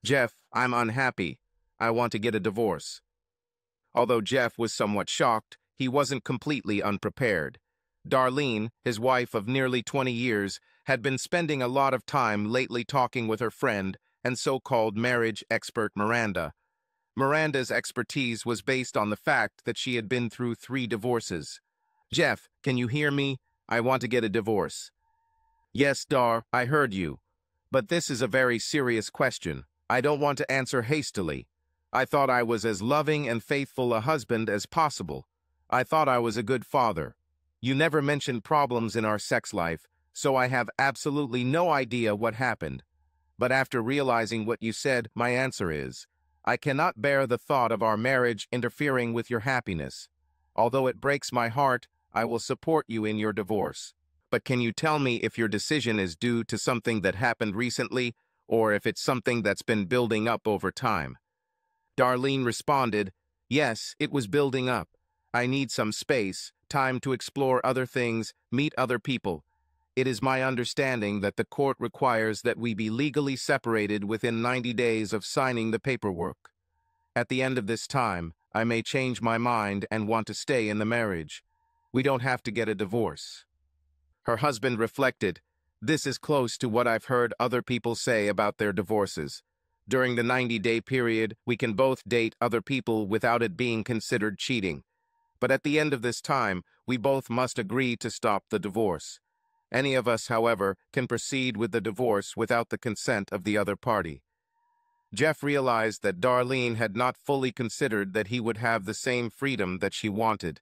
Jeff, I'm unhappy. I want to get a divorce. Although Jeff was somewhat shocked, he wasn't completely unprepared. Darlene, his wife of nearly 20 years, had been spending a lot of time lately talking with her friend and so-called marriage expert Miranda. Miranda's expertise was based on the fact that she had been through 3 divorces. Jeff, can you hear me? I want to get a divorce. Yes, Dar, I heard you. But this is a very serious question. I don't want to answer hastily. I thought I was as loving and faithful a husband as possible. I thought I was a good father. You never mentioned problems in our sex life, so I have absolutely no idea what happened. But after realizing what you said, my answer is, I cannot bear the thought of our marriage interfering with your happiness. Although it breaks my heart, I will support you in your divorce. But can you tell me if your decision is due to something that happened recently, or if it's something that's been building up over time? Darlene responded, yes, it was building up. I need some space, time to explore other things, meet other people. It is my understanding that the court requires that we be legally separated within 90 days of signing the paperwork. At the end of this time, I may change my mind and want to stay in the marriage. We don't have to get a divorce. Her husband reflected, this is close to what I've heard other people say about their divorces. During the 90-day period, we can both date other people without it being considered cheating. But at the end of this time, we both must agree to stop the divorce. Any of us, however, can proceed with the divorce without the consent of the other party. Jeff realized that Darlene had not fully considered that he would have the same freedom that she wanted.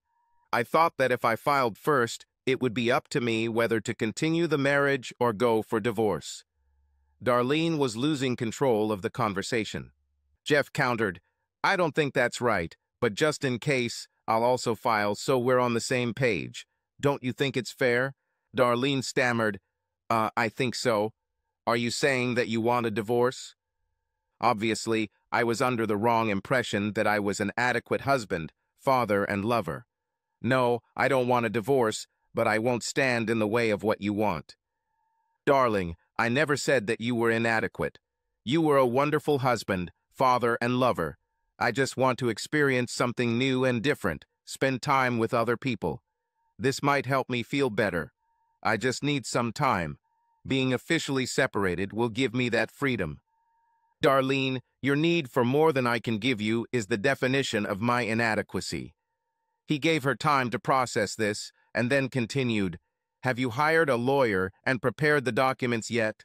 I thought that if I filed first, it would be up to me whether to continue the marriage or go for divorce. Darlene was losing control of the conversation. Jeff countered, I don't think that's right, but just in case, I'll also file so we're on the same page. Don't you think it's fair? Darlene stammered, I think so. Are you saying that you want a divorce? Obviously, I was under the wrong impression that I was an adequate husband, father, and lover. No, I don't want a divorce, but I won't stand in the way of what you want. Darling, I never said that you were inadequate. You were a wonderful husband, father, and lover. I just want to experience something new and different, spend time with other people. This might help me feel better. I just need some time. Being officially separated will give me that freedom. Darlene, your need for more than I can give you is the definition of my inadequacy. He gave her time to process this, and then continued, have you hired a lawyer and prepared the documents yet?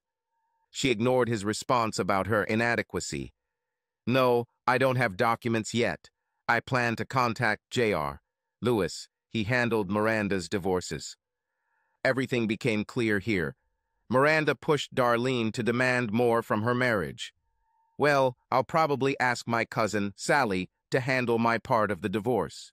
She ignored his response about her inadequacy. No, I don't have documents yet. I plan to contact J.R. Lewis. He handled Miranda's divorces. Everything became clear here. Miranda pushed Darlene to demand more from her marriage. Well, I'll probably ask my cousin, Sally, to handle my part of the divorce.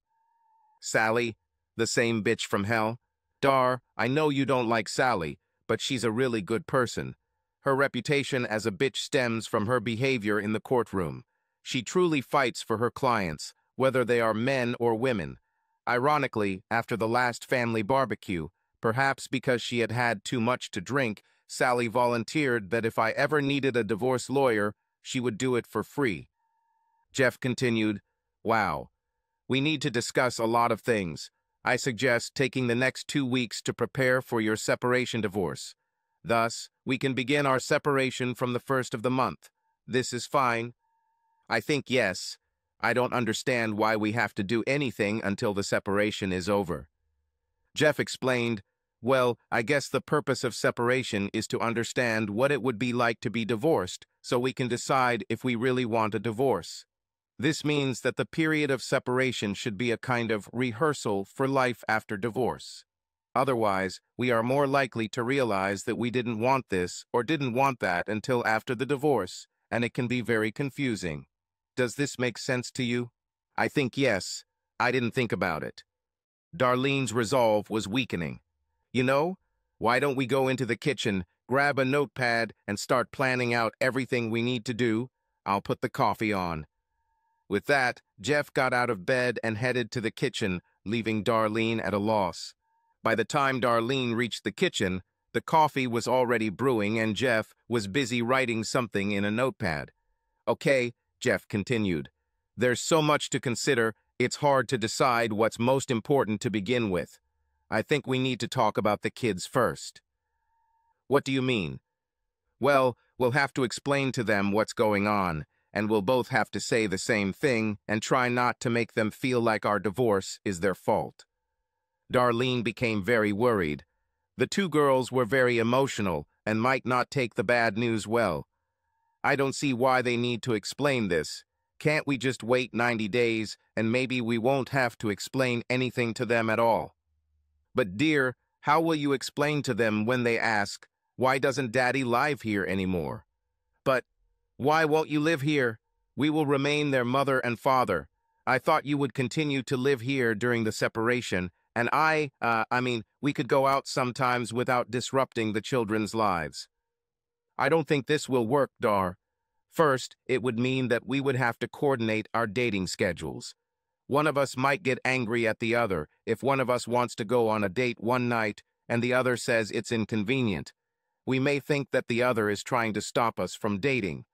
Sally? The same bitch from hell? Dar, I know you don't like Sally, but she's a really good person. Her reputation as a bitch stems from her behavior in the courtroom. She truly fights for her clients, whether they are men or women. Ironically, after the last family barbecue, perhaps because she had had too much to drink, Sally volunteered that if I ever needed a divorce lawyer, she would do it for free. Jeff continued, wow. We need to discuss a lot of things. I suggest taking the next 2 weeks to prepare for your separation divorce. Thus, we can begin our separation from the first of the month. This is fine. I think yes. I don't understand why we have to do anything until the separation is over. Jeff explained, well, I guess the purpose of separation is to understand what it would be like to be divorced, so we can decide if we really want a divorce. This means that the period of separation should be a kind of rehearsal for life after divorce. Otherwise, we are more likely to realize that we didn't want this or didn't want that until after the divorce, and it can be very confusing. Does this make sense to you? I think yes. I didn't think about it. Darlene's resolve was weakening. You know, why don't we go into the kitchen, grab a notepad, and start planning out everything we need to do? I'll put the coffee on. With that, Jeff got out of bed and headed to the kitchen, leaving Darlene at a loss. By the time Darlene reached the kitchen, the coffee was already brewing and Jeff was busy writing something in a notepad. Okay, Jeff continued. There's so much to consider, it's hard to decide what's most important to begin with. I think we need to talk about the kids first. What do you mean? Well, we'll have to explain to them what's going on, and we'll both have to say the same thing and try not to make them feel like our divorce is their fault. Darlene became very worried. The two girls were very emotional and might not take the bad news well. I don't see why they need to explain this. Can't we just wait 90 days and maybe we won't have to explain anything to them at all? But dear, how will you explain to them when they ask, why doesn't Daddy live here anymore? But why won't you live here? We will remain their mother and father. I thought you would continue to live here during the separation, and we could go out sometimes without disrupting the children's lives. I don't think this will work, Dar. First, it would mean that we would have to coordinate our dating schedules. One of us might get angry at the other if one of us wants to go on a date one night and the other says it's inconvenient. We may think that the other is trying to stop us from dating.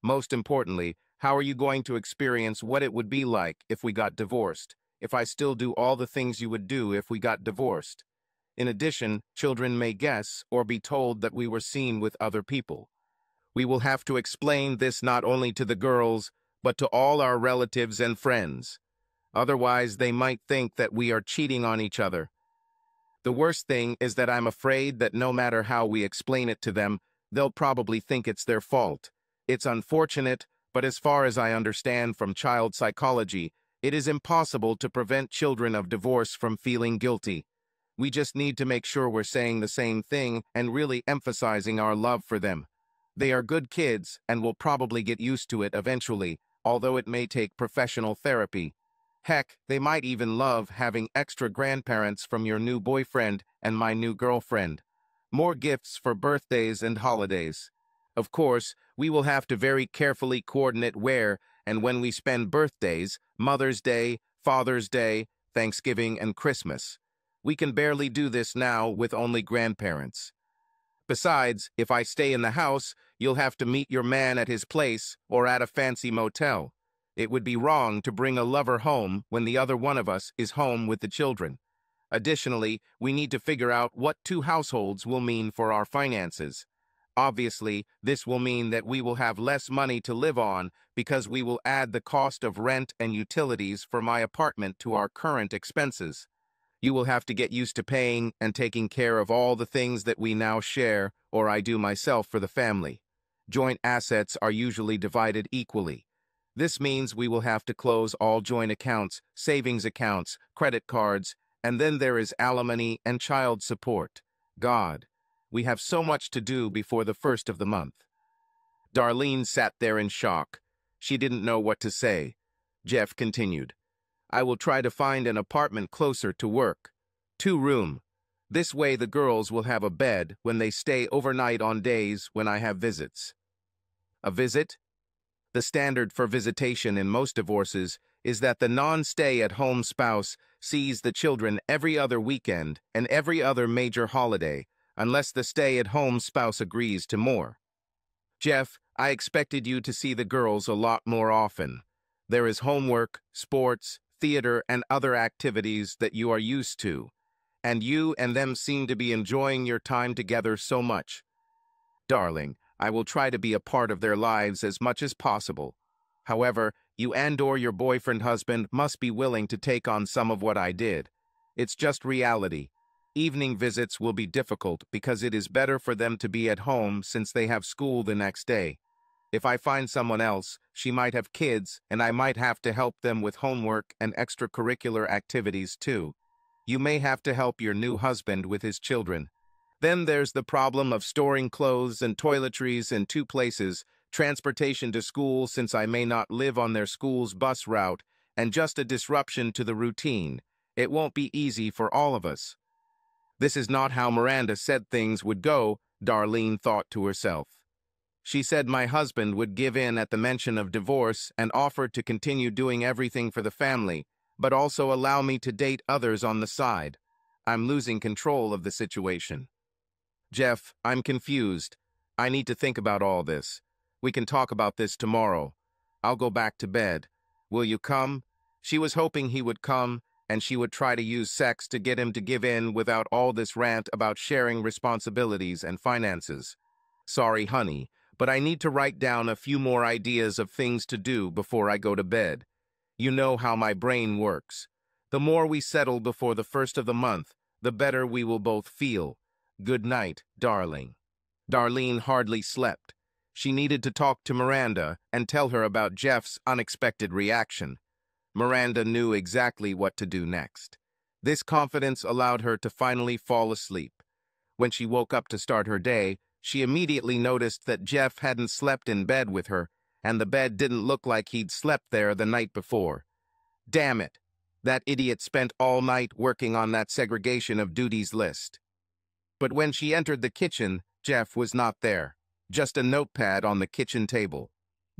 Most importantly, how are you going to experience what it would be like if we got divorced, if I still do all the things you would do if we got divorced? In addition, children may guess or be told that we were seen with other people. We will have to explain this not only to the girls, but to all our relatives and friends. Otherwise, they might think that we are cheating on each other. The worst thing is that I'm afraid that no matter how we explain it to them, they'll probably think it's their fault. It's unfortunate, but as far as I understand from child psychology, it is impossible to prevent children of divorce from feeling guilty. We just need to make sure we're saying the same thing and really emphasizing our love for them. They are good kids and will probably get used to it eventually, although it may take professional therapy. Heck, they might even love having extra grandparents from your new boyfriend and my new girlfriend. More gifts for birthdays and holidays. Of course, we will have to very carefully coordinate where and when we spend birthdays, Mother's Day, Father's Day, Thanksgiving, and Christmas. We can barely do this now with only grandparents. Besides, if I stay in the house, you'll have to meet your man at his place or at a fancy motel. It would be wrong to bring a lover home when the other one of us is home with the children. Additionally, we need to figure out what two households will mean for our finances. Obviously, this will mean that we will have less money to live on because we will add the cost of rent and utilities for my apartment to our current expenses. You will have to get used to paying and taking care of all the things that we now share or I do myself for the family. Joint assets are usually divided equally. This means we will have to close all joint accounts, savings accounts, credit cards, and then there is alimony and child support. God, we have so much to do before the first of the month. Darlene sat there in shock. She didn't know what to say. Jeff continued. I will try to find an apartment closer to work. 2-room. This way the girls will have a bed when they stay overnight on days when I have visits. A visit? The standard for visitation in most divorces is that the non-stay-at-home spouse sees the children every other weekend and every other major holiday, unless the stay-at-home spouse agrees to more. Jeff, I expected you to see the girls a lot more often. There is homework, sports, theater, and other activities that you are used to, and you and them seem to be enjoying your time together so much. Darling, I will try to be a part of their lives as much as possible. However, you and/or your boyfriend-husband must be willing to take on some of what I did. It's just reality. Evening visits will be difficult because it is better for them to be at home since they have school the next day. If I find someone else, she might have kids and I might have to help them with homework and extracurricular activities too. You may have to help your new husband with his children. Then there's the problem of storing clothes and toiletries in 2 places, transportation to school since I may not live on their school's bus route, and just a disruption to the routine. It won't be easy for all of us. This is not how Miranda said things would go, Darlene thought to herself. She said my husband would give in at the mention of divorce and offered to continue doing everything for the family, but also allow me to date others on the side. I'm losing control of the situation. Jeff, I'm confused. I need to think about all this. We can talk about this tomorrow. I'll go back to bed. Will you come? She was hoping he would come, and she would try to use sex to get him to give in without all this rant about sharing responsibilities and finances. Sorry, honey, but I need to write down a few more ideas of things to do before I go to bed. You know how my brain works. The more we settle before the first of the month, the better we will both feel. Good night, darling. Darlene hardly slept. She needed to talk to Miranda and tell her about Jeff's unexpected reaction. Miranda knew exactly what to do next. This confidence allowed her to finally fall asleep. When she woke up to start her day, she immediately noticed that Jeff hadn't slept in bed with her, and the bed didn't look like he'd slept there the night before. Damn it! That idiot spent all night working on that segregation of duties list. But when she entered the kitchen, Jeff was not there. Just a notepad on the kitchen table.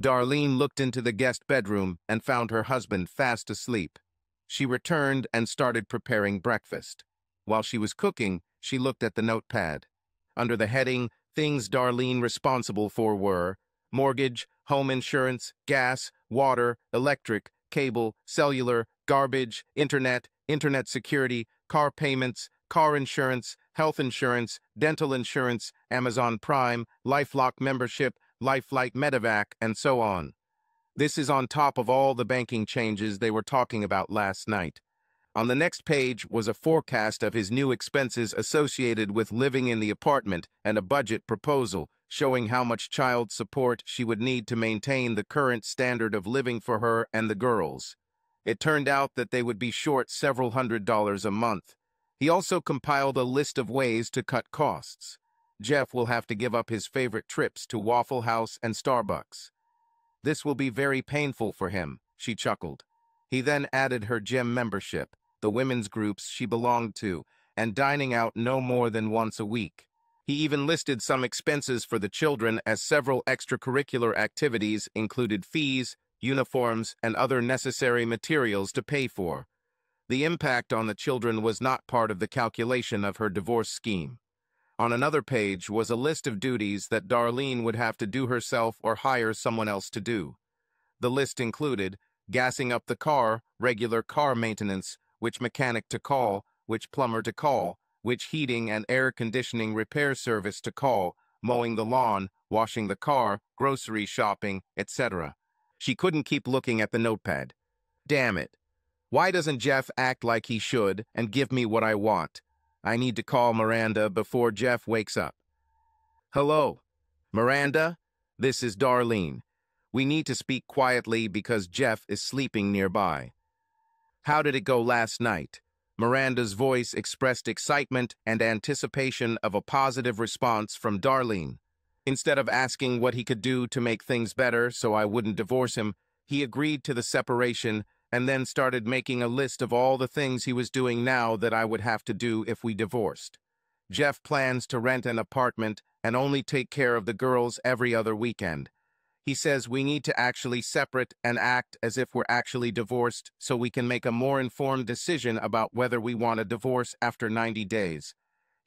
Darlene looked into the guest bedroom and found her husband fast asleep. She returned and started preparing breakfast. While she was cooking, she looked at the notepad. Under the heading, things Darlene responsible for were mortgage, home insurance, gas, water, electric, cable, cellular, garbage, internet security, car payments, car insurance, health insurance, dental insurance, Amazon Prime, LifeLock membership, LifeLight Medevac, and so on. This is on top of all the banking changes they were talking about last night. On the next page was a forecast of his new expenses associated with living in the apartment and a budget proposal showing how much child support she would need to maintain the current standard of living for her and the girls. It turned out that they would be short several $100s a month. He also compiled a list of ways to cut costs. Jeff will have to give up his favorite trips to Waffle House and Starbucks. This will be very painful for him, she chuckled. He then added her gym membership, the women's groups she belonged to, and dining out no more than once a week. He even listed some expenses for the children as several extracurricular activities included fees, uniforms, and other necessary materials to pay for. The impact on the children was not part of the calculation of her divorce scheme. On another page was a list of duties that Darlene would have to do herself or hire someone else to do. The list included gassing up the car, regular car maintenance, which mechanic to call, which plumber to call, which heating and air conditioning repair service to call, mowing the lawn, washing the car, grocery shopping, etc. She couldn't keep looking at the notepad. Damn it. Why doesn't Jeff act like he should and give me what I want? I need to call Miranda before Jeff wakes up. Hello, Miranda? This is Darlene. We need to speak quietly because Jeff is sleeping nearby. How did it go last night? Miranda's voice expressed excitement and anticipation of a positive response from Darlene. Instead of asking what he could do to make things better so I wouldn't divorce him, he agreed to the separation and then started making a list of all the things he was doing now that I would have to do if we divorced. Jeff plans to rent an apartment and only take care of the girls every other weekend. He says we need to actually separate and act as if we're actually divorced so we can make a more informed decision about whether we want a divorce after 90 days.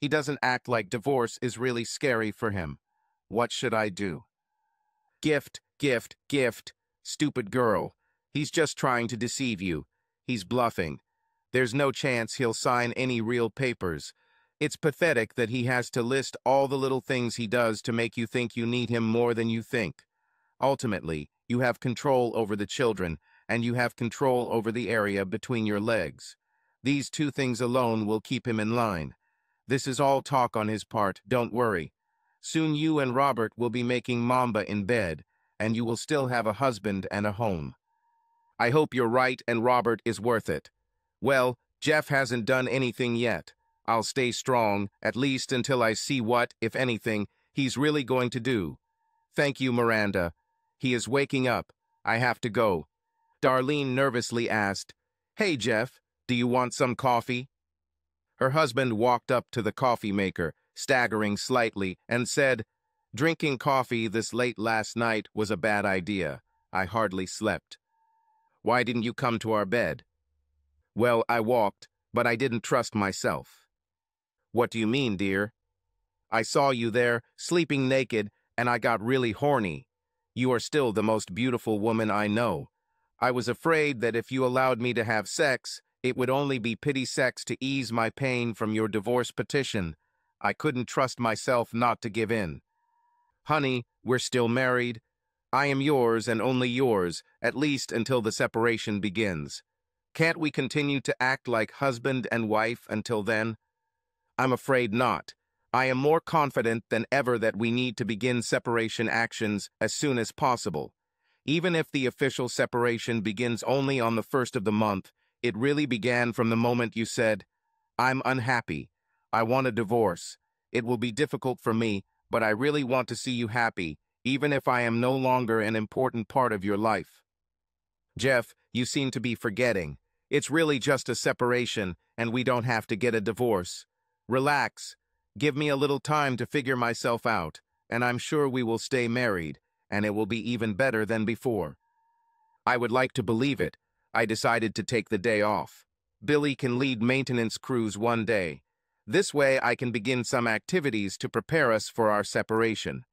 He doesn't act like divorce is really scary for him. What should I do? Gift, gift, gift. Stupid girl. He's just trying to deceive you. He's bluffing. There's no chance he'll sign any real papers. It's pathetic that he has to list all the little things he does to make you think you need him more than you think. Ultimately, you have control over the children, and you have control over the area between your legs. These two things alone will keep him in line. This is all talk on his part, don't worry. Soon you and Robert will be making Mamba in bed, and you will still have a husband and a home. I hope you're right and Robert is worth it. Well, Jeff hasn't done anything yet. I'll stay strong, at least until I see what, if anything, he's really going to do. Thank you, Miranda. He is waking up. I have to go. Darlene nervously asked, Hey, Jeff, do you want some coffee? Her husband walked up to the coffee maker, staggering slightly, and said, Drinking coffee this late last night was a bad idea. I hardly slept. Why didn't you come to our bed? Well, I walked, but I didn't trust myself. What do you mean, dear? I saw you there, sleeping naked, and I got really horny. You are still the most beautiful woman I know. I was afraid that if you allowed me to have sex, it would only be pity sex to ease my pain from your divorce petition. I couldn't trust myself not to give in. Honey, we're still married. I am yours and only yours, at least until the separation begins. Can't we continue to act like husband and wife until then? I'm afraid not. I am more confident than ever that we need to begin separation actions as soon as possible. Even if the official separation begins only on the first of the month, it really began from the moment you said, "I'm unhappy. I want a divorce. It will be difficult for me, but I really want to see you happy, even if I am no longer an important part of your life." Jeff, you seem to be forgetting. It's really just a separation, and we don't have to get a divorce. Relax. Give me a little time to figure myself out, and I'm sure we will stay married, and it will be even better than before. I would like to believe it. I decided to take the day off. Billy can lead maintenance crews one day. This way I can begin some activities to prepare us for our separation.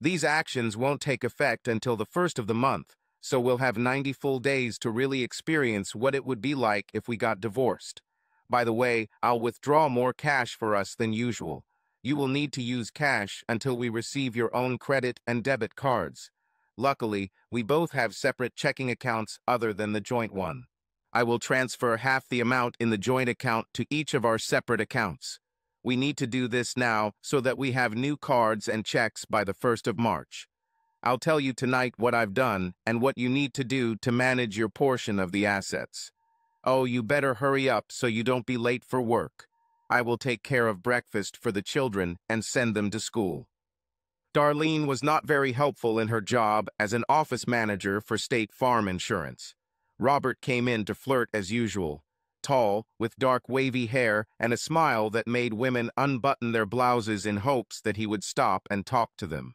These actions won't take effect until the first of the month, so we'll have 90 full days to really experience what it would be like if we got divorced. By the way, I'll withdraw more cash for us than usual. You will need to use cash until we receive your own credit and debit cards. Luckily, we both have separate checking accounts other than the joint one. I will transfer half the amount in the joint account to each of our separate accounts. We need to do this now so that we have new cards and checks by the 1st of March. I'll tell you tonight what I've done and what you need to do to manage your portion of the assets. Oh, you better hurry up so you don't be late for work. I will take care of breakfast for the children and send them to school. Darlene was not very helpful in her job as an office manager for State Farm Insurance. Robert came in to flirt as usual, tall, with dark wavy hair and a smile that made women unbutton their blouses in hopes that he would stop and talk to them.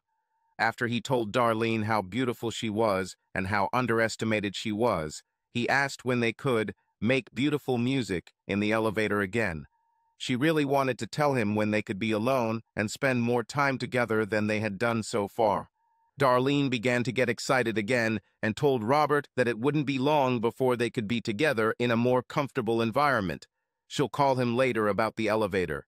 After he told Darlene how beautiful she was and how underestimated she was, he asked when they could make beautiful music in the elevator again. She really wanted to tell him when they could be alone and spend more time together than they had done so far. Darlene began to get excited again and told Robert that it wouldn't be long before they could be together in a more comfortable environment. She'll call him later about the elevator.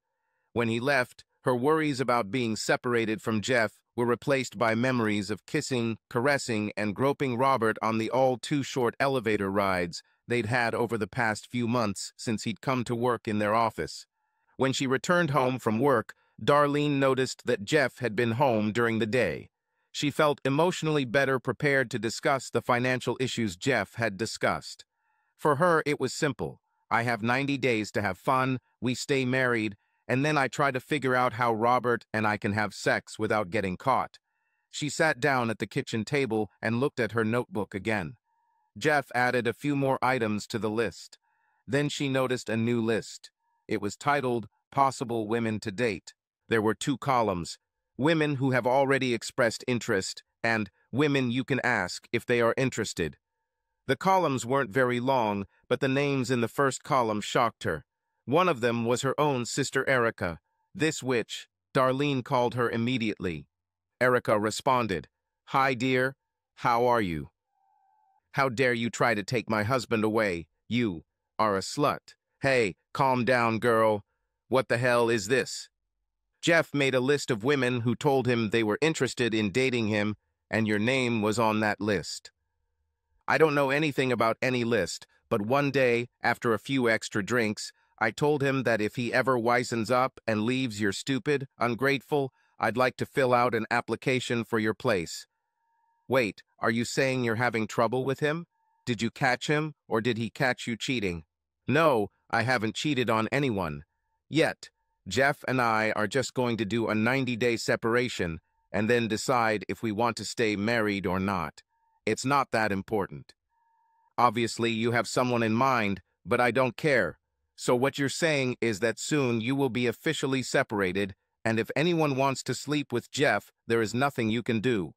When he left, her worries about being separated from Jeff were replaced by memories of kissing, caressing, and groping Robert on the all-too-short elevator rides they'd had over the past few months since he'd come to work in their office. When she returned home from work, Darlene noticed that Jeff had been home during the day. She felt emotionally better prepared to discuss the financial issues Jeff had discussed. For her, it was simple. I have 90 days to have fun, we stay married, and then I try to figure out how Robert and I can have sex without getting caught. She sat down at the kitchen table and looked at her notebook again. Jeff added a few more items to the list. Then she noticed a new list. It was titled Possible Women to Date. There were 2 columns, Women who have already expressed interest and Women you can ask if they are interested. The columns weren't very long, but the names in the first column shocked her. One of them was her own sister Erica, this witch. Darlene called her immediately. Erica responded, "Hi, dear. How are you? How dare you try to take my husband away? You are a slut. Hey, calm down, girl. What the hell is this?" Jeff made a list of women who told him they were interested in dating him, and your name was on that list. I don't know anything about any list, but one day, after a few extra drinks, I told him that if he ever wisens up and leaves your stupid, ungrateful, I'd like to fill out an application for your place. Wait, are you saying you're having trouble with him? Did you catch him, or did he catch you cheating? No, I haven't cheated on anyone. Yet, Jeff and I are just going to do a 90-day separation and then decide if we want to stay married or not. It's not that important. Obviously, you have someone in mind, but I don't care. So what you're saying is that soon you will be officially separated, and if anyone wants to sleep with Jeff, there is nothing you can do.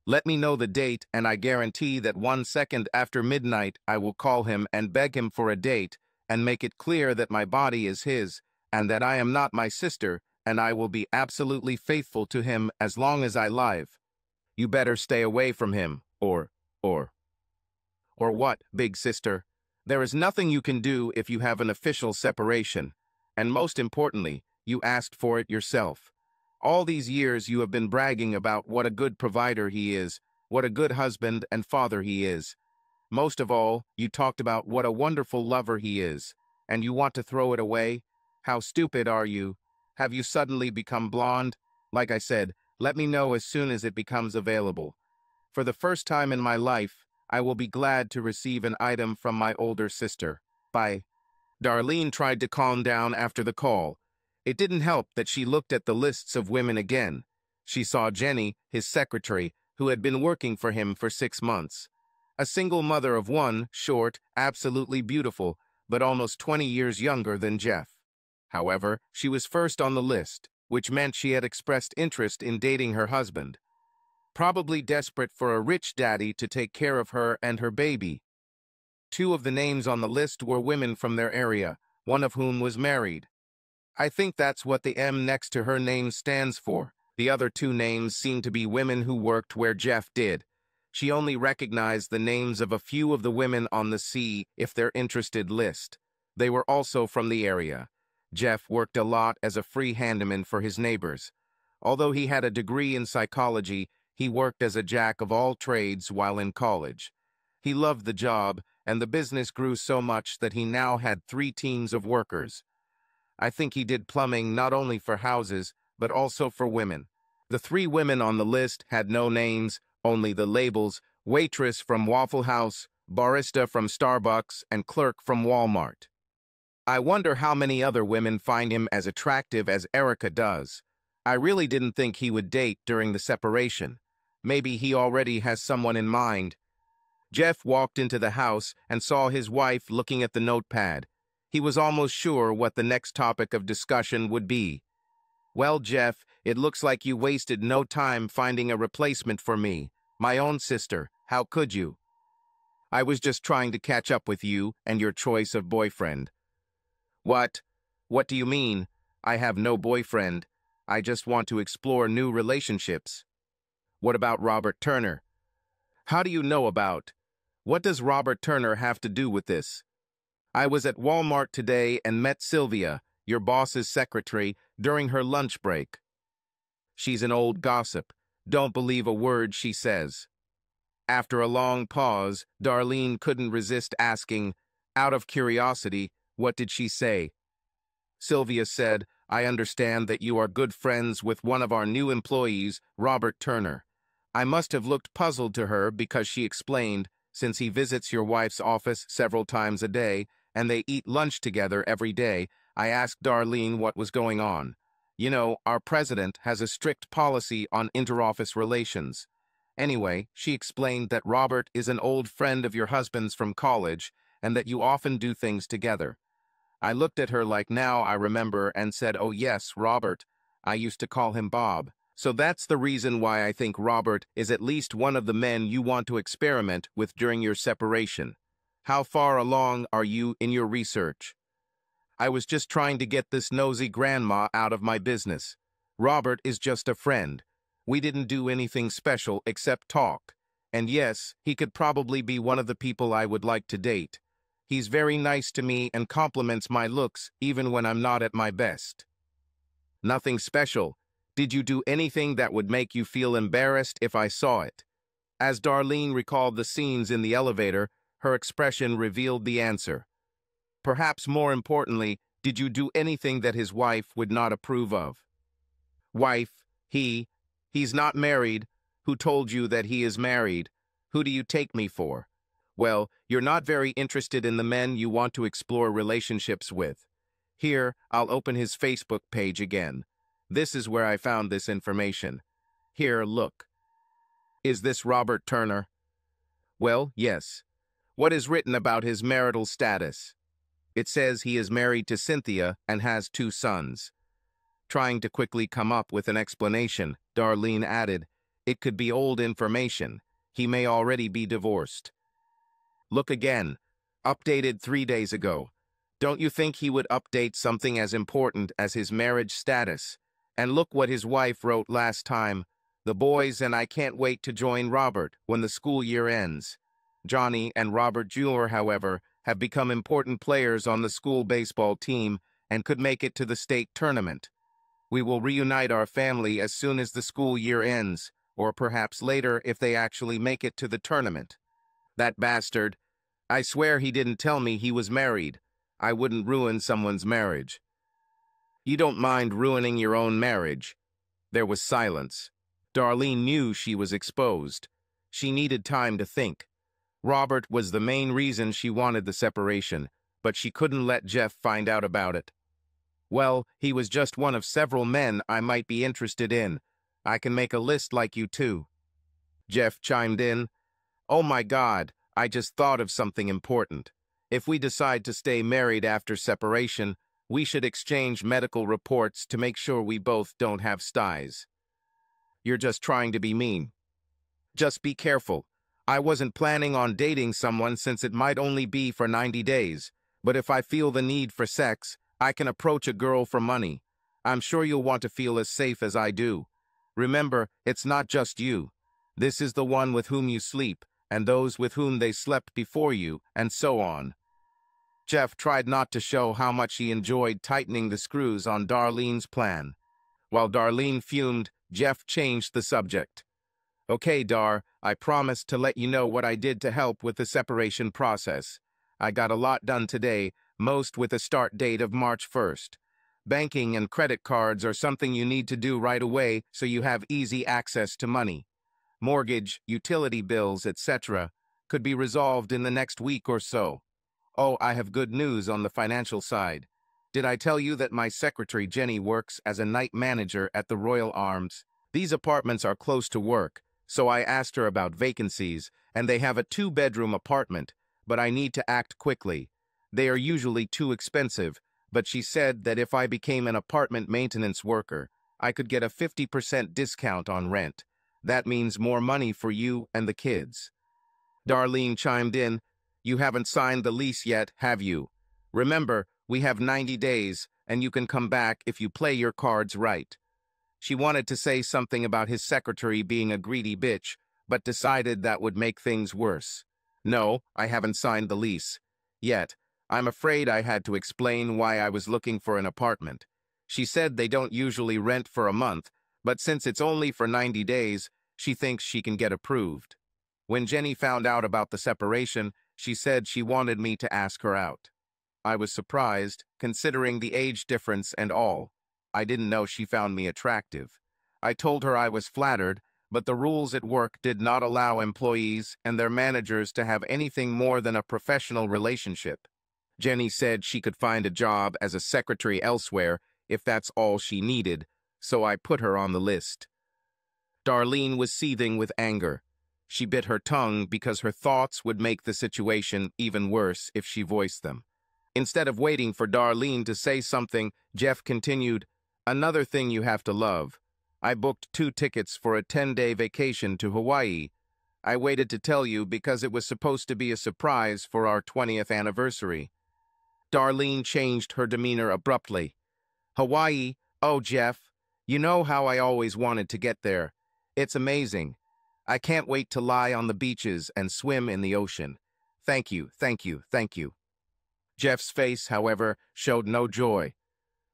Let me know the date, and I guarantee that 1 second after midnight I will call him and beg him for a date and make it clear that my body is his and that I am not my sister, and I will be absolutely faithful to him as long as I live. You better stay away from him, or what, big sister? There is nothing you can do if you have an official separation. And most importantly, you asked for it yourself. All these years you have been bragging about what a good provider he is, what a good husband and father he is. Most of all, you talked about what a wonderful lover he is. And you want to throw it away? How stupid are you? Have you suddenly become blonde? Like I said, let me know as soon as it becomes available. For the first time in my life, I will be glad to receive an item from my older sister. Bye. Darlene tried to calm down after the call. It didn't help that she looked at the lists of women again. She saw Jenny, his secretary, who had been working for him for 6 months. A single mother of one, short, absolutely beautiful, but almost 20 years younger than Jeff. However, she was first on the list, which meant she had expressed interest in dating her husband. Probably desperate for a rich daddy to take care of her and her baby. 2 of the names on the list were women from their area, one of whom was married. I think that's what the M next to her name stands for. The other 2 names seemed to be women who worked where Jeff did. She only recognized the names of a few of the women on the C if they're interested list. They were also from the area. Jeff worked a lot as a free handyman for his neighbors. Although he had a degree in psychology, he worked as a jack of all trades while in college. He loved the job, and the business grew so much that he now had 3 teams of workers. I think he did plumbing not only for houses, but also for women. The 3 women on the list had no names, only the labels: waitress from Waffle House, barista from Starbucks, and clerk from Walmart. I wonder how many other women find him as attractive as Erica does. I really didn't think he would date during the separation. Maybe he already has someone in mind. Jeff walked into the house and saw his wife looking at the notepad. He was almost sure what the next topic of discussion would be. Well, Jeff, it looks like you wasted no time finding a replacement for me. My own sister. How could you? I was just trying to catch up with you and your choice of boyfriend. What? What do you mean? I have no boyfriend. I just want to explore new relationships. What about Robert Turner? How do you know about? What does Robert Turner have to do with this? I was at Walmart today and met Sylvia, your boss's secretary, during her lunch break. She's an old gossip. Don't believe a word she says. After a long pause, Darlene couldn't resist asking, out of curiosity, what did she say? Sylvia said, I understand that you are good friends with one of our new employees, Robert Turner. I must have looked puzzled to her because she explained, since he visits your wife's office several times a day, and they eat lunch together every day, I asked Darlene what was going on. You know, our president has a strict policy on interoffice relations. Anyway, she explained that Robert is an old friend of your husband's from college, and that you often do things together. I looked at her like now I remember and said, oh yes, Robert. I used to call him Bob. So that's the reason why I think Robert is at least one of the men you want to experiment with during your separation. How far along are you in your research? I was just trying to get this nosy grandma out of my business. Robert is just a friend. We didn't do anything special except talk. And yes, he could probably be one of the people I would like to date. He's very nice to me and compliments my looks even when I'm not at my best. Nothing special. Did you do anything that would make you feel embarrassed if I saw it? As Darlene recalled the scenes in the elevator, her expression revealed the answer. Perhaps more importantly, did you do anything that his wife would not approve of? Wife, he's not married. Who told you that he is married? Who do you take me for? Well, you're not very interested in the men you want to explore relationships with. Here, I'll open his Facebook page again. This is where I found this information. Here, look. Is this Robert Turner? Well, yes. What is written about his marital status? It says he is married to Cynthia and has 2 sons. Trying to quickly come up with an explanation, Darlene added, it could be old information. He may already be divorced. Look again. Updated 3 days ago. Don't you think he would update something as important as his marriage status? And look what his wife wrote last time. The boys and I can't wait to join Robert when the school year ends. Johnny and Robert Jr., however, have become important players on the school baseball team and could make it to the state tournament. We will reunite our family as soon as the school year ends, or perhaps later if they actually make it to the tournament. That bastard. I swear he didn't tell me he was married. I wouldn't ruin someone's marriage. You don't mind ruining your own marriage. There was silence. Darlene knew she was exposed. She needed time to think. Robert was the main reason she wanted the separation, but she couldn't let Jeff find out about it. Well, he was just one of several men I might be interested in. I can make a list like you too. Jeff chimed in. Oh my God, I just thought of something important. If we decide to stay married after separation, we should exchange medical reports to make sure we both don't have styes. You're just trying to be mean. Just be careful. I wasn't planning on dating someone since it might only be for 90 days, but if I feel the need for sex, I can approach a girl for money. I'm sure you'll want to feel as safe as I do. Remember, it's not just you. This is the one with whom you sleep, and those with whom they slept before you, and so on. Jeff tried not to show how much he enjoyed tightening the screws on Darlene's plan. While Darlene fumed, Jeff changed the subject. Okay, Dar, I promised to let you know what I did to help with the separation process. I got a lot done today, most with a start date of March 1st. Banking and credit cards are something you need to do right away so you have easy access to money. Mortgage, utility bills, etc. could be resolved in the next week or so. Oh, I have good news on the financial side. Did I tell you that my secretary Jenny works as a night manager at the Royal Arms? These apartments are close to work, so I asked her about vacancies, and they have a 2-bedroom apartment, but I need to act quickly. They are usually too expensive, but she said that if I became an apartment maintenance worker, I could get a 50% discount on rent. That means more money for you and the kids. Darlene chimed in. You haven't signed the lease yet, have you? Remember, we have 90 days, and you can come back if you play your cards right. She wanted to say something about his secretary being a greedy bitch, but decided that would make things worse. No, I haven't signed the lease. Yet. I'm afraid I had to explain why I was looking for an apartment. She said they don't usually rent for a month, but since it's only for 90 days, she thinks she can get approved. When Jenny found out about the separation, she said she wanted me to ask her out. I was surprised, considering the age difference and all. I didn't know she found me attractive. I told her I was flattered, but the rules at work did not allow employees and their managers to have anything more than a professional relationship. Jenny said she could find a job as a secretary elsewhere if that's all she needed, so I put her on the list. Darlene was seething with anger. She bit her tongue because her thoughts would make the situation even worse if she voiced them. Instead of waiting for Darlene to say something, Jeff continued, Another thing you have to love. I booked 2 tickets for a 10-day vacation to Hawaii. I waited to tell you because it was supposed to be a surprise for our 20th anniversary. Darlene changed her demeanor abruptly. Hawaii? Oh, Jeff. You know how I always wanted to get there. It's amazing. I can't wait to lie on the beaches and swim in the ocean. Thank you, thank you, thank you. Jeff's face, however, showed no joy.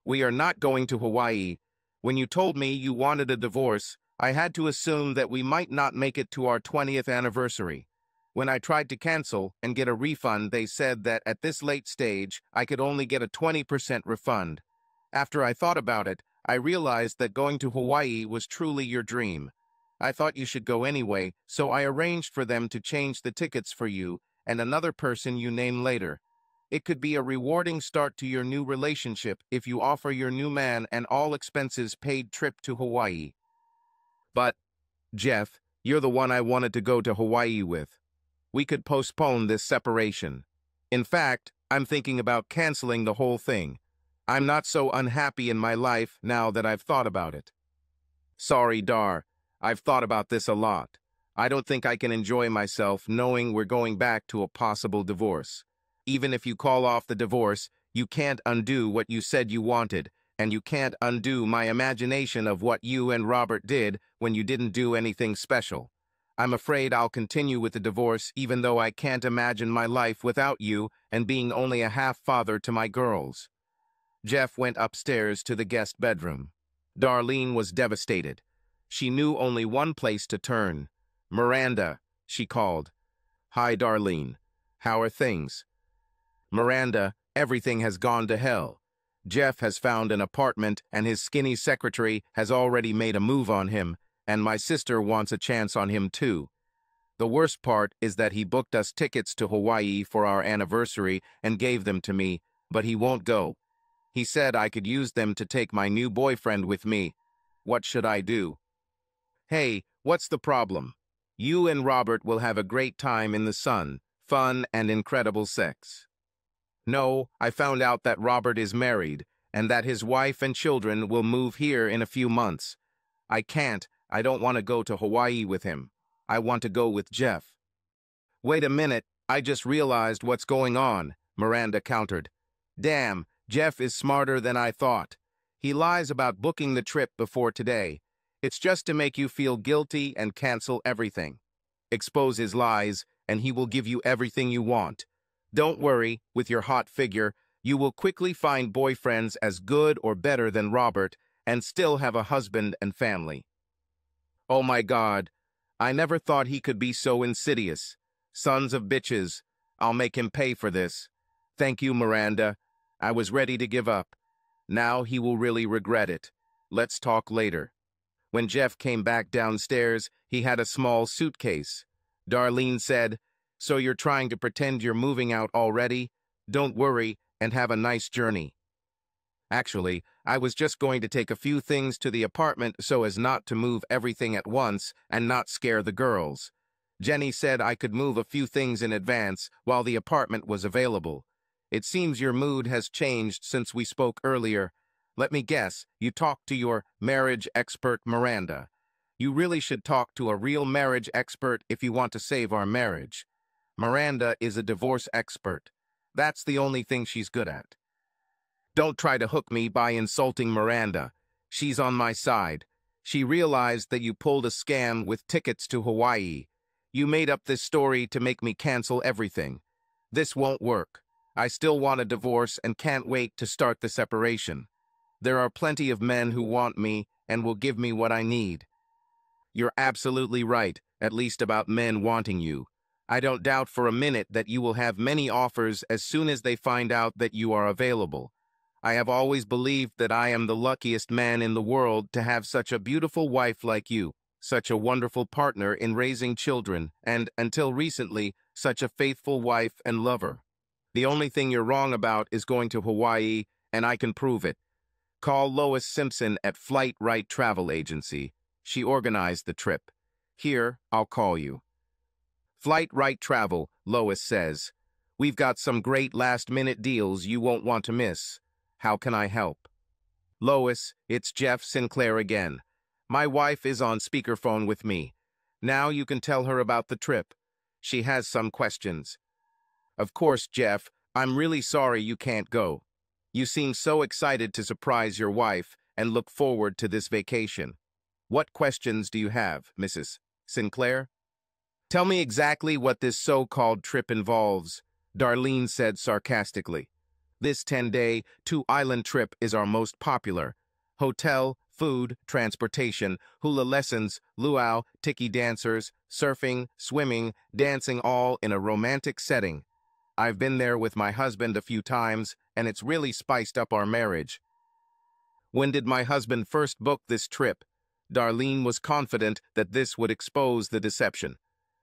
We are not going to Hawaii. When you told me you wanted a divorce, I had to assume that we might not make it to our 20th anniversary. When I tried to cancel and get a refund, they said that at this late stage, I could only get a 20% refund. After I thought about it, I realized that going to Hawaii was truly your dream. I thought you should go anyway, so I arranged for them to change the tickets for you and another person you name later. It could be a rewarding start to your new relationship if you offer your new man an all-expenses-paid trip to Hawaii. But, Jeff, you're the one I wanted to go to Hawaii with. We could postpone this separation. In fact, I'm thinking about canceling the whole thing. I'm not so unhappy in my life now that I've thought about it. Sorry, Dar. I've thought about this a lot. I don't think I can enjoy myself knowing we're going back to a possible divorce. Even if you call off the divorce, you can't undo what you said you wanted, and you can't undo my imagination of what you and Robert did when you didn't do anything special. I'm afraid I'll continue with the divorce even though I can't imagine my life without you and being only a half-father to my girls." Jeff went upstairs to the guest bedroom. Darlene was devastated. She knew only one place to turn. "Miranda," she called. "Hi, Darlene. How are things?" "Miranda, everything has gone to hell. Jeff has found an apartment and his skinny secretary has already made a move on him, and my sister wants a chance on him too. The worst part is that he booked us tickets to Hawaii for our anniversary and gave them to me, but he won't go. He said I could use them to take my new boyfriend with me. What should I do?" "Hey, what's the problem? You and Robert will have a great time in the sun, fun and incredible sex." "No, I found out that Robert is married and that his wife and children will move here in a few months. I don't want to go to Hawaii with him. I want to go with Jeff." "Wait a minute, I just realized what's going on," Miranda countered. "Damn, Jeff is smarter than I thought. He lies about booking the trip before today. It's just to make you feel guilty and cancel everything. Expose his lies, and he will give you everything you want. Don't worry, with your hot figure, you will quickly find boyfriends as good or better than Robert and still have a husband and family." "Oh my God, I never thought he could be so insidious. Sons of bitches, I'll make him pay for this. Thank you, Miranda. I was ready to give up. Now he will really regret it. Let's talk later." When Jeff came back downstairs, he had a small suitcase. Darlene said, "So you're trying to pretend you're moving out already? Don't worry, and have a nice journey." "Actually, I was just going to take a few things to the apartment so as not to move everything at once and not scare the girls. Jenny said I could move a few things in advance while the apartment was available. It seems your mood has changed since we spoke earlier. Let me guess, you talked to your marriage expert Miranda. You really should talk to a real marriage expert if you want to save our marriage. Miranda is a divorce expert. That's the only thing she's good at. Don't try to hook me by insulting Miranda. She's on my side. She realized that you pulled a scam with tickets to Hawaii. You made up this story to make me cancel everything. This won't work. I still want a divorce and can't wait to start the separation. There are plenty of men who want me and will give me what I need." "You're absolutely right, at least about men wanting you. I don't doubt for a minute that you will have many offers as soon as they find out that you are available. I have always believed that I am the luckiest man in the world to have such a beautiful wife like you, such a wonderful partner in raising children, and, until recently, such a faithful wife and lover. The only thing you're wrong about is going to Hawaii, and I can prove it. Call Lois Simpson at Flight Right Travel Agency. She organized the trip. Here, I'll call you." "Flight Right Travel," Lois says. "We've got some great last-minute deals you won't want to miss. How can I help?" "Lois, it's Jeff Sinclair again. My wife is on speakerphone with me. Now you can tell her about the trip. She has some questions." "Of course, Jeff. I'm really sorry you can't go. You seem so excited to surprise your wife and look forward to this vacation. What questions do you have, Mrs. Sinclair?" "Tell me exactly what this so-called trip involves," Darlene said sarcastically. "This 10-day, two-island trip is our most popular. Hotel, food, transportation, hula lessons, luau, tiki dancers, surfing, swimming, dancing, all in a romantic setting. I've been there with my husband a few times, and it's really spiced up our marriage." "When did my husband first book this trip?" Darlene was confident that this would expose the deception.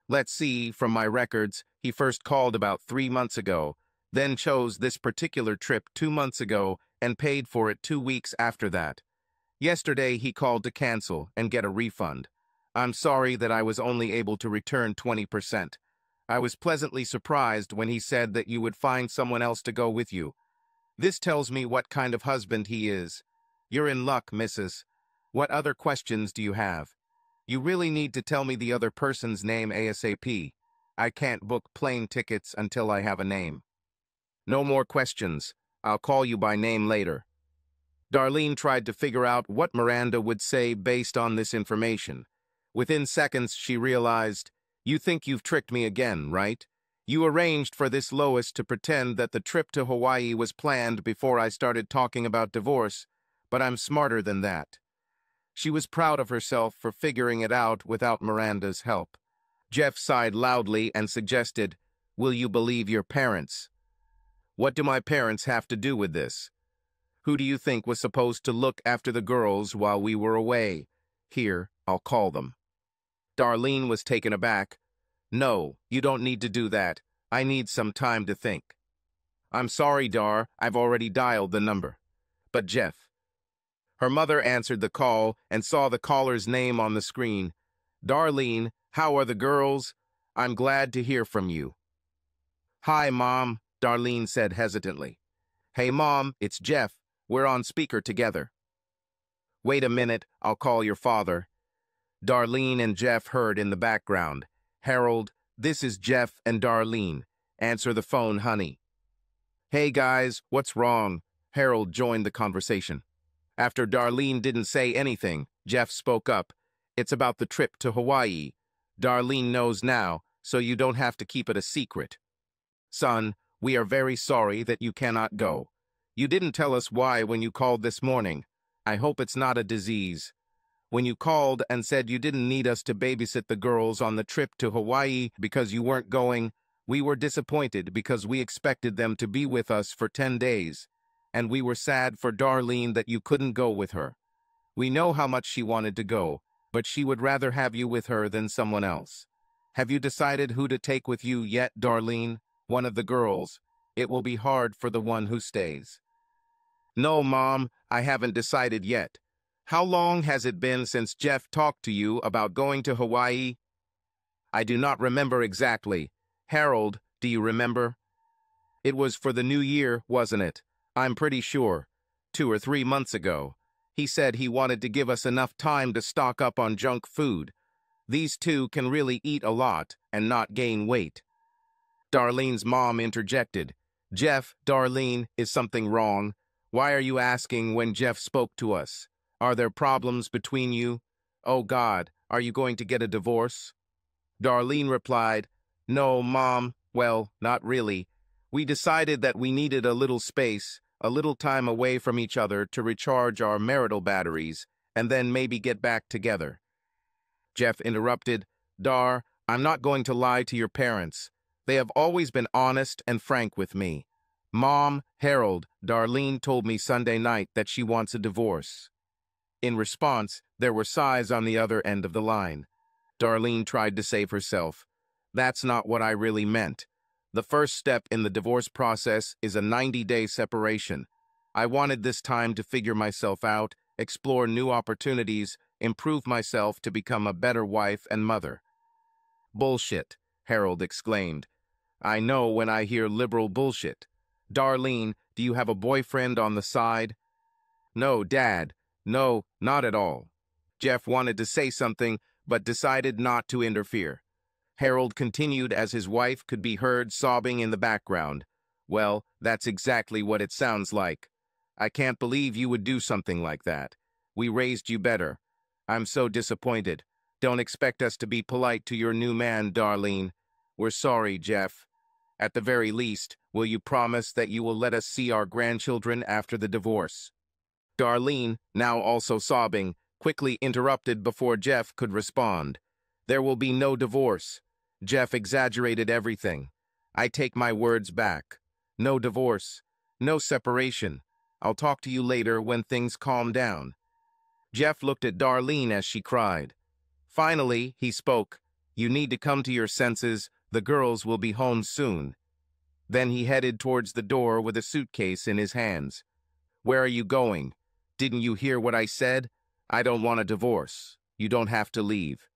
"Let's see, from my records, he first called about 3 months ago, then chose this particular trip 2 months ago and paid for it 2 weeks after that. Yesterday he called to cancel and get a refund. I'm sorry that I was only able to return 20%. I was pleasantly surprised when he said that you would find someone else to go with you. This tells me what kind of husband he is. You're in luck, Mrs. What other questions do you have? You really need to tell me the other person's name ASAP. I can't book plane tickets until I have a name." "No more questions. I'll call you by name later." Darlene tried to figure out what Miranda would say based on this information. Within seconds, she realized, "You think you've tricked me again, right? You arranged for this Lois to pretend that the trip to Hawaii was planned before I started talking about divorce, but I'm smarter than that." She was proud of herself for figuring it out without Miranda's help. Jeff sighed loudly and suggested, "Will you believe your parents?" "What do my parents have to do with this? Who do you think was supposed to look after the girls while we were away? Here, I'll call them." Darlene was taken aback. "No, you don't need to do that. I need some time to think." "I'm sorry, Dar, I've already dialed the number." "But Jeff." Her mother answered the call and saw the caller's name on the screen. "Darlene, how are the girls? I'm glad to hear from you." "Hi, Mom," Darlene said hesitantly. "Hey, Mom, it's Jeff. We're on speaker together." "Wait a minute, I'll call your father." Darlene and Jeff heard in the background. "Harold, this is Jeff and Darlene. Answer the phone, honey." "Hey, guys, what's wrong?" Harold joined the conversation. After Darlene didn't say anything, Jeff spoke up. "It's about the trip to Hawaii. Darlene knows now, so you don't have to keep it a secret." "Son, we are very sorry that you cannot go. You didn't tell us why when you called this morning. I hope it's not a disease. When you called and said you didn't need us to babysit the girls on the trip to Hawaii because you weren't going, we were disappointed because we expected them to be with us for 10 days. And we were sad for Darlene that you couldn't go with her. We know how much she wanted to go, but she would rather have you with her than someone else. Have you decided who to take with you yet, Darlene? One of the girls. It will be hard for the one who stays." "No, Mom, I haven't decided yet. How long has it been since Jeff talked to you about going to Hawaii?" "I do not remember exactly. Harold, do you remember?" "It was for the new year, wasn't it? I'm pretty sure. 2 or 3 months ago. He said he wanted to give us enough time to stock up on junk food. These two can really eat a lot and not gain weight." Darlene's mom interjected. "Jeff, Darlene, is something wrong? Why are you asking when Jeff spoke to us? Are there problems between you? Oh God, are you going to get a divorce?" Darlene replied, "No, Mom, well, not really. We decided that we needed a little space, a little time away from each other to recharge our marital batteries, and then maybe get back together." Jeff interrupted, "Dar, I'm not going to lie to your parents. They have always been honest and frank with me. Mom, Harold, Darlene told me Sunday night that she wants a divorce." In response, there were sighs on the other end of the line. Darlene tried to save herself. "That's not what I really meant. The first step in the divorce process is a 90-day separation. I wanted this time to figure myself out, explore new opportunities, improve myself to become a better wife and mother." "Bullshit," Harold exclaimed. "I know when I hear liberal bullshit. Darlene, do you have a boyfriend on the side?" "No, Dad. No, not at all." Jeff wanted to say something, but decided not to interfere. Harold continued as his wife could be heard sobbing in the background. "Well, that's exactly what it sounds like. I can't believe you would do something like that. We raised you better. I'm so disappointed. Don't expect us to be polite to your new man, Darlene. We're sorry, Jeff. At the very least, will you promise that you will let us see our grandchildren after the divorce?" Darlene, now also sobbing, quickly interrupted before Jeff could respond. "There will be no divorce. Jeff exaggerated everything. I take my words back. No divorce. No separation. I'll talk to you later when things calm down." Jeff looked at Darlene as she cried. Finally, he spoke. "You need to come to your senses. The girls will be home soon." Then he headed towards the door with a suitcase in his hands. "Where are you going? Didn't you hear what I said? I don't want a divorce. You don't have to leave."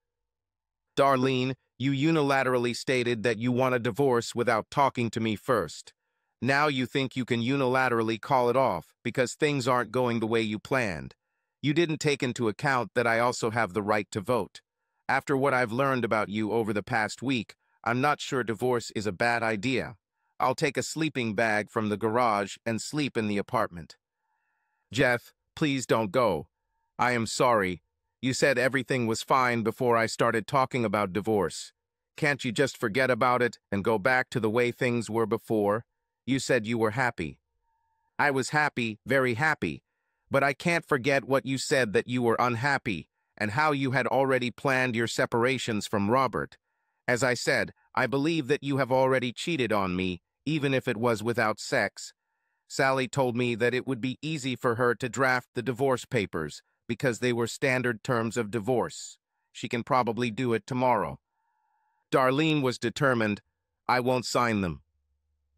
"Darlene, you unilaterally stated that you want a divorce without talking to me first. Now you think you can unilaterally call it off because things aren't going the way you planned. You didn't take into account that I also have the right to vote. After what I've learned about you over the past week, I'm not sure divorce is a bad idea. I'll take a sleeping bag from the garage and sleep in the apartment." "Jeff, Please don't go. I am sorry. You said everything was fine before I started talking about divorce. Can't you just forget about it and go back to the way things were before? You said you were happy. I was happy, very happy. But I can't forget what you said, that you were unhappy, and how you had already planned your separations from Robert. As I said, I believe that you have already cheated on me, even if it was without sex. Sally told me that it would be easy for her to draft the divorce papers, because they were standard terms of divorce. She can probably do it tomorrow. Darlene was determined. I won't sign them.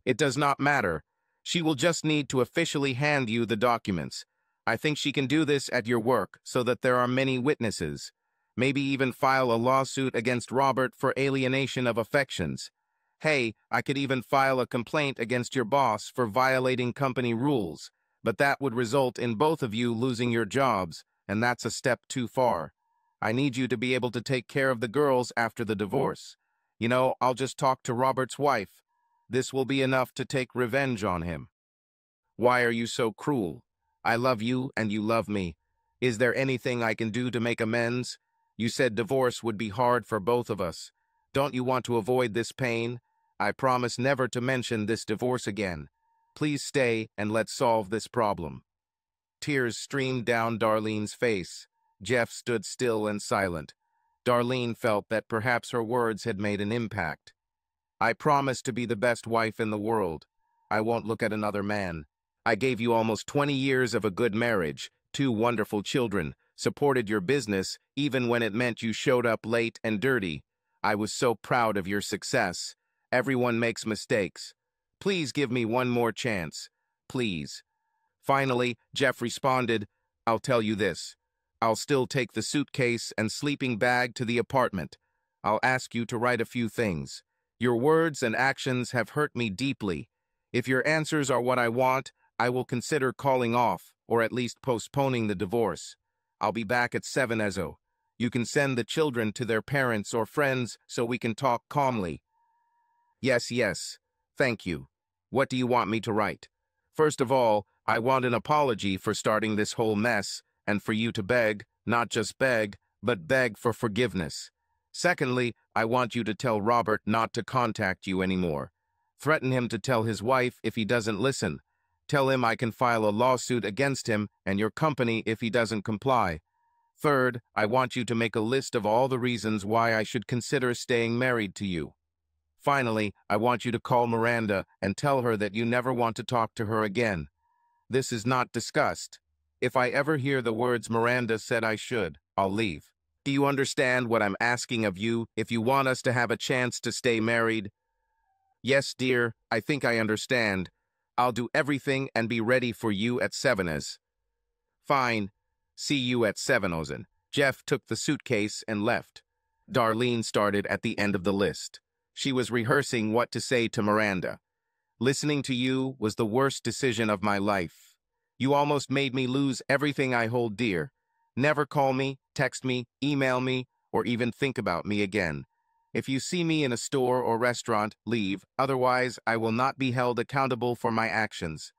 It does not matter. She will just need to officially hand you the documents. I think she can do this at your work so that there are many witnesses. Maybe even file a lawsuit against Robert for alienation of affections. Hey, I could even file a complaint against your boss for violating company rules, but that would result in both of you losing your jobs, and that's a step too far. I need you to be able to take care of the girls after the divorce. You know, I'll just talk to Robert's wife. This will be enough to take revenge on him. Why are you so cruel? I love you and you love me. Is there anything I can do to make amends? You said divorce would be hard for both of us. Don't you want to avoid this pain? I promise never to mention this divorce again. Please stay and let's solve this problem. Tears streamed down Darlene's face. Jeff stood still and silent. Darlene felt that perhaps her words had made an impact. I promise to be the best wife in the world. I won't look at another man. I gave you almost 20 years of a good marriage, 2 wonderful children, supported your business even when it meant you showed up late and dirty. I was so proud of your success. Everyone makes mistakes. Please give me one more chance. Please. Finally, Jeff responded, I'll tell you this. I'll still take the suitcase and sleeping bag to the apartment. I'll ask you to write a few things. Your words and actions have hurt me deeply. If your answers are what I want, I will consider calling off, or at least postponing the divorce. I'll be back at 7 Ezo. You can send the children to their parents or friends so we can talk calmly. Yes, yes. Thank you. What do you want me to write? First of all, I want an apology for starting this whole mess, and for you to beg, not just beg, but beg for forgiveness. Secondly, I want you to tell Robert not to contact you anymore. Threaten him to tell his wife if he doesn't listen. Tell him I can file a lawsuit against him and your company if he doesn't comply. Third, I want you to make a list of all the reasons why I should consider staying married to you. Finally, I want you to call Miranda and tell her that you never want to talk to her again. This is not discussed. If I ever hear the words Miranda said I should, I'll leave. Do you understand what I'm asking of you if you want us to have a chance to stay married? Yes, dear, I think I understand. I'll do everything and be ready for you at 7's. Fine. See you at 7's. Jeff took the suitcase and left. Darlene started at the end of the list. She was rehearsing what to say to Miranda. Listening to you was the worst decision of my life. You almost made me lose everything I hold dear. Never call me, text me, email me, or even think about me again. If you see me in a store or restaurant, leave. Otherwise, I will not be held accountable for my actions.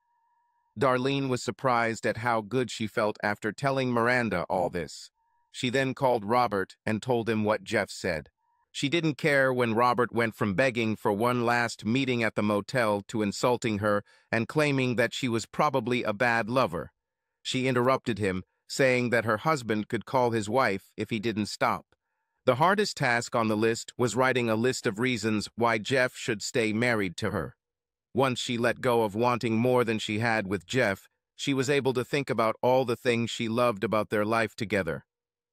Darlene was surprised at how good she felt after telling Miranda all this. She then called Robert and told him what Jeff said. She didn't care when Robert went from begging for one last meeting at the motel to insulting her and claiming that she was probably a bad lover. She interrupted him, saying that her husband could call his wife if he didn't stop. The hardest task on the list was writing a list of reasons why Jeff should stay married to her. Once she let go of wanting more than she had with Jeff, she was able to think about all the things she loved about their life together.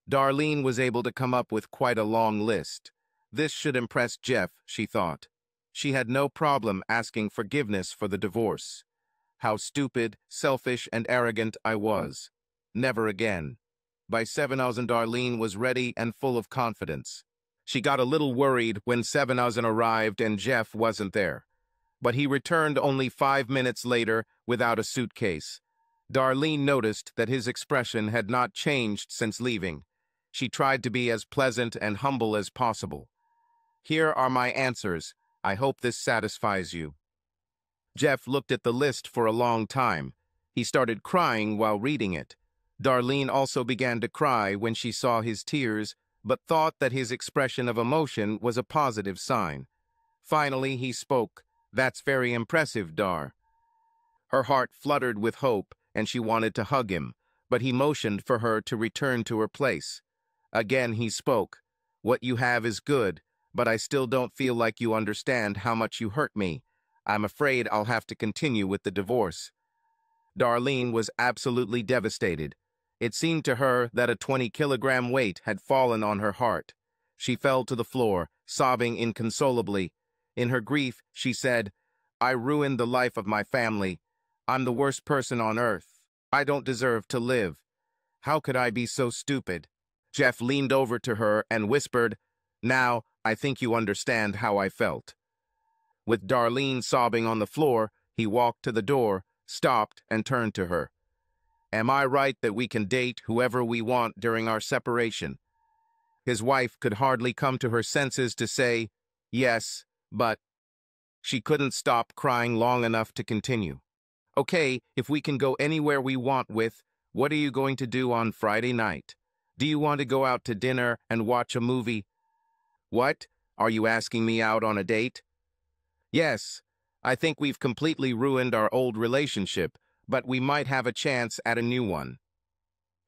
Darlene was able to come up with quite a long list. This should impress Jeff, she thought. She had no problem asking forgiveness for the divorce. How stupid, selfish, and arrogant I was. Never again. By 7's, Darlene was ready and full of confidence. She got a little worried when 7's arrived and Jeff wasn't there. But he returned only 5 minutes later without a suitcase. Darlene noticed that his expression had not changed since leaving. She tried to be as pleasant and humble as possible. Here are my answers. I hope this satisfies you. Jeff looked at the list for a long time. He started crying while reading it. Darlene also began to cry when she saw his tears, but thought that his expression of emotion was a positive sign. Finally, he spoke. "That's very impressive, Dar." Her heart fluttered with hope, and she wanted to hug him, but he motioned for her to return to her place. Again he spoke. "What you have is good, but I still don't feel like you understand how much you hurt me. I'm afraid I'll have to continue with the divorce." Darlene was absolutely devastated. It seemed to her that a 20-kilogram weight had fallen on her heart. She fell to the floor, sobbing inconsolably. In her grief, she said, "I ruined the life of my family. I'm the worst person on earth. I don't deserve to live. How could I be so stupid?" Jeff leaned over to her and whispered, "Now, I think you understand how I felt." With Darlene sobbing on the floor, he walked to the door, stopped, and turned to her. "Am I right that we can date whoever we want during our separation?" His wife could hardly come to her senses to say, "Yes, but..." She couldn't stop crying long enough to continue. "Okay, if we can go anywhere we want what are you going to do on Friday night? Do you want to go out to dinner and watch a movie?" "What? Are you asking me out on a date?" "Yes. I think we've completely ruined our old relationship, but we might have a chance at a new one."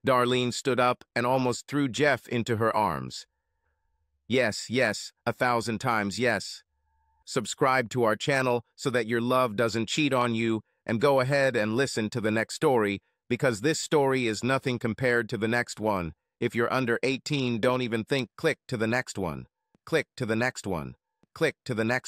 Darlene stood up and almost threw Jeff into her arms. "Yes, yes, 1,000 times yes. Subscribe to our channel so that your love doesn't cheat on you, and go ahead and listen to the next story, because this story is nothing compared to the next one. If you're under 18, don't even think. Click to the next one. Click to the next one. Click to the next